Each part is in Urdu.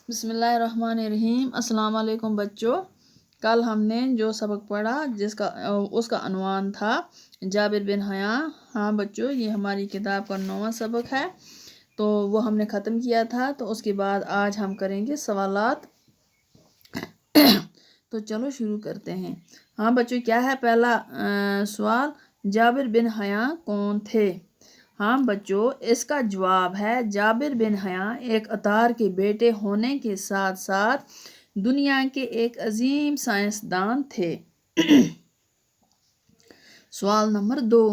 بسم اللہ الرحمن الرحیم۔ السلام علیکم بچوں۔ کل ہم نے جو سبق پڑھا اس کا عنوان تھا جابر بن حیاں۔ ہاں بچوں، یہ ہماری کتاب کا 9واں سبق ہے، تو وہ ہم نے ختم کیا تھا۔ تو اس کے بعد آج ہم کریں گے سوالات۔ تو چلو شروع کرتے ہیں۔ ہاں بچوں، کیا ہے پہلا سوال؟ جابر بن حیاں کون تھے؟ ہاں بچوں، اس کا جواب ہے جابر بن حیاں ایک عطار کے بیٹے ہونے کے ساتھ ساتھ دنیا کے ایک عظیم سائنسدان تھے۔ سوال نمبر 2،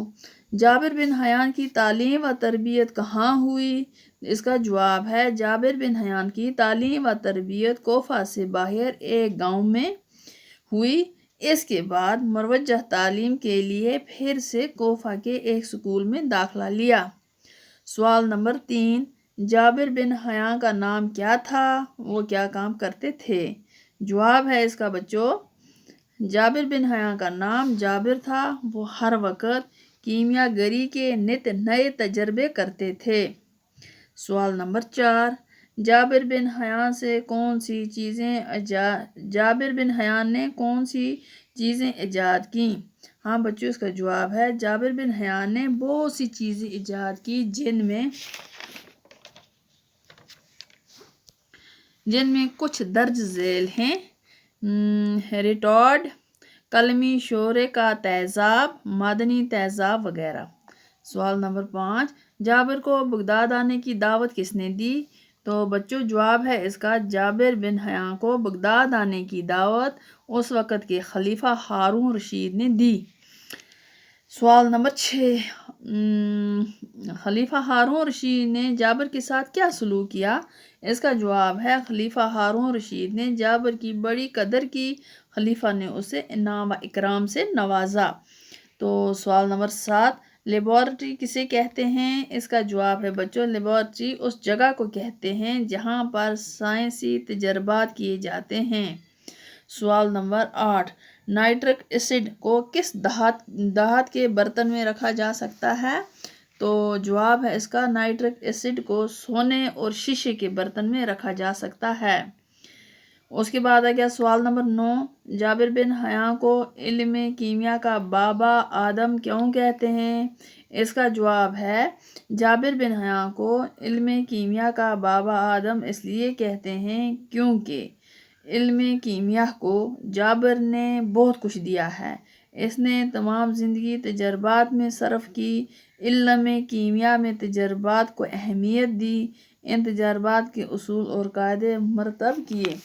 جابر بن حیاں کی تعلیم و تربیت کہاں ہوئی؟ اس کا جواب ہے جابر بن حیاں کی تعلیم و تربیت کوفہ سے باہر ایک گاؤں میں ہوئی۔ اس کے بعد مروجہ تعلیم کے لیے پھر سے کوفہ کے ایک اسکول میں داخلہ لیا۔ سوال نمبر 3، جابر بن حیاں کا نام کیا تھا؟ وہ کیا کام کرتے تھے؟ جواب ہے اس کا بچوں، جابر بن حیاں کا نام جابر تھا۔ وہ ہر وقت کیمیا گری کے نت نئے تجربے کرتے تھے۔ سوال نمبر 4، جابر بن حیاں نے کون سی چیزیں ایجاد کیں؟ ہاں بچوں، اس کا جواب ہے جابر بن حیاں نے بہت سی چیزیں ایجاد کی، جن میں کچھ درج ذیل ہیں: ریٹارڈ، قلمی شورے کا تیزاب، معدنی تیزاب وغیرہ۔ سوال نمبر 5، جابر کو بغداد آنے کی دعوت کس نے دی؟ تو بچوں، جواب ہے اس کا جابر بن حیاں کو بغداد آنے کی دعوت اس وقت کے خلیفہ ہارون رشید نے دی۔ سوال نمبر 6، خلیفہ ہارون رشید نے جابر کے ساتھ کیا سلوک کیا؟ اس کا جواب ہے خلیفہ ہارون رشید نے جابر کی بڑی قدر کی۔ خلیفہ نے اسے انعام و اکرام سے نوازا۔ تو سوال نمبر 7، لیبارٹری کسے کہتے ہیں؟ اس کا جواب ہے بچوں، لیبارٹری اس جگہ کو کہتے ہیں جہاں پر سائنسی تجربات کیے جاتے ہیں۔ سوال نمبر 8، نائٹرک ایسڈ کو کس دھات کے برتن میں رکھا جا سکتا ہے؟ تو جواب ہے اس کا، نائٹرک ایسڈ کو سونے اور شیشے کے برتن میں رکھا جا سکتا ہے۔ اس کے بعد آ گیا سوال نمبر 9، جابر بن حیاں کو علم کیمیا کا بابا آدم کیوں کہتے ہیں؟ اس کا جواب ہے جابر بن حیاں کو علم کیمیا کا بابا آدم اس لیے کہتے ہیں کیونکہ علم کیمیا کو جابر نے بہت کچھ دیا ہے۔ اس نے تمام زندگی تجربات میں صرف کی، علم کیمیا میں تجربات کو اہمیت دی، ان تجربات کے اصول اور قاعدے مرتب کیے۔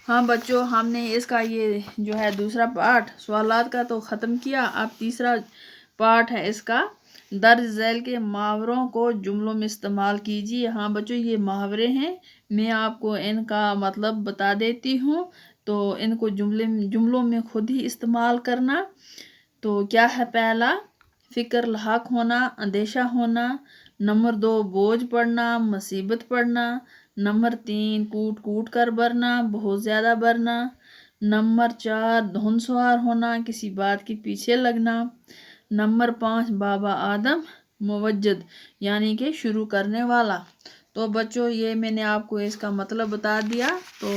ہاں بچوں، ہم نے اس کا یہ جو ہے دوسرا پارٹ سوالات کا تو ختم کیا۔ اب تیسرا پارٹ ہے اس کا، درج ذیل کے محاوروں کو جملوں میں استعمال کیجیے۔ ہاں بچوں، یہ محاورے ہیں، میں آپ کو ان کا مطلب بتا دیتی ہوں، تو ان کو جملوں میں خود ہی استعمال کرنا۔ تو کیا ہے پہلا؟ فکر لاحق ہونا، اندیشہ ہونا۔ نمبر 2، بوجھ پڑنا، مصیبت پڑنا۔ نمبر 3، کوٹ کوٹ کر برنا، بہت زیادہ برنا۔ نمبر 4، دھن سوار ہونا، کسی بات کے پیچھے لگنا۔ نمبر 5، بابا آدم، موجد یعنی کہ شروع کرنے والا۔ تو بچوں، یہ میں نے آپ کو اس کا مطلب بتا دیا، تو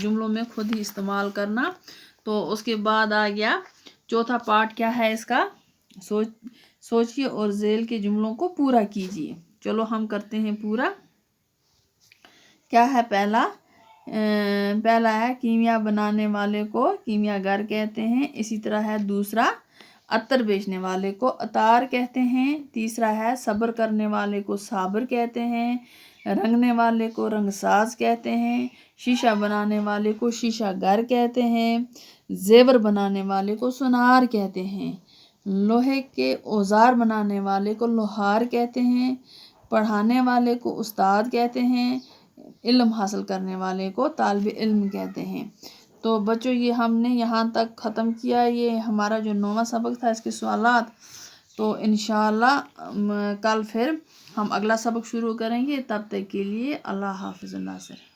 جملوں میں خود ہی استعمال کرنا۔ تو اس کے بعد آ گیا چوتھا پارٹ، کیا ہے اس کا؟ سوچیے اور ذیل کے جملوں کو پورا کیجیے۔ چلو ہم کرتے ہیں پورا۔ کیا ہے پہلا ہے کیمیا بنانے والے کو کیمیا گر کہتے ہیں۔ اسی طرح ہے دوسرا، عطر بیچنے والے کو عطار کہتے ہیں۔ تیسرا ہے صبر کرنے والے کو صابر کہتے ہیں۔ رنگنے والے کو رنگ ساز کہتے ہیں۔ شیشہ بنانے والے کو شیشہ گر کہتے ہیں۔ زیور بنانے والے کو سونار کہتے ہیں۔ لوہے کے اوزار بنانے والے کو لوہار کہتے ہیں۔ پڑھانے والے کو استاد کہتے ہیں۔ علم حاصل کرنے والے کو طالب علم کہتے ہیں۔ تو بچوں، یہ ہم نے یہاں تک ختم کیا، یہ ہمارا جو 9واں سبق تھا، اس کے سوالات۔ تو انشاءاللہ کل پھر ہم اگلا سبق شروع کریں گے۔ تب تک کے لیے اللہ حافظ الناصر۔